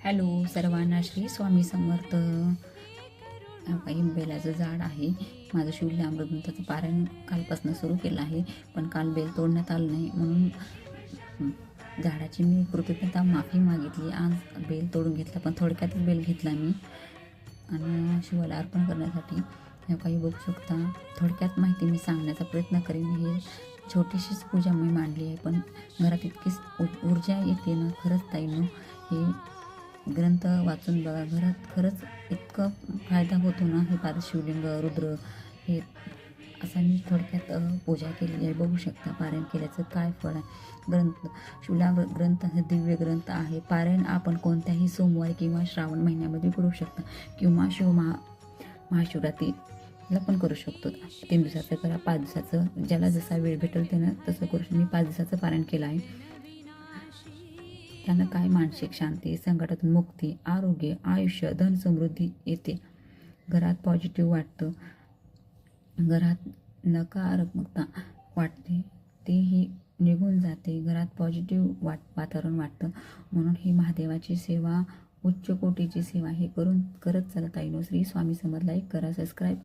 Hello सर्वांना, श्री स्वामी समर्थ. काही बेलाचं झाड आहे. माझं शिवल्या अमृतचं पारायण कालपासून सुरू केलं आहे, पण काल बेल तोडण्यात आलं नाही म्हणून झाडाची मी कृतज्ञता माफी मागितली. आज बेल तोडून घेतला, पण थोडक्यातच बेल घेतला मी आणि शिवाला अर्पण करण्यासाठी. काही बघू शकता, थोडक्यात माहिती मी सांगण्याचा प्रयत्न करीन. ही छोटीशीच पूजा मी मांडली आहे, पण घरात इतकीच ऊर्जा येते ना, खरंच ताईंनो. हे ग्रंथ वाचून बघा, घरात खरंच इतकं फायदा होतो ना. हे पाच शिवलिंग, रुद्र, हे असं मी थोडक्यात पूजा केलेली आहे. बघू शकता पारायण केल्याचं काय फळ आहे. शिवला ग्रंथ हे दिव्य ग्रंथ आहे. पारायण आपण कोणत्याही सोमवारी किंवा श्रावण महिन्यामध्ये करू शकता, किंवा महाशिवरात्रीला पण करू शकतो. 3 दिवसाचं करा, 5 दिवसाचं, ज्याला जसा वेळ भेटेल त्यानं तसं करू शकतो. मी 5 दिवसाचं पारायण केलं आहे. त्यानं काय मानसिक शांती, संकटातून मुक्ती, आरोग्य, आयुष्य, धन, समृद्धी येते. घरात पॉझिटिव्ह वाटतं, घरात नकारात्मकता वाटते तेही निघून जाते. घरात पॉझिटिव्ह वातावरण वाटतं. म्हणून ही महादेवाची सेवा, उच्च कोटीची सेवा हे करत चला ताईनो. श्री स्वामी समर्थ. लाईक करा, सबस्क्राईब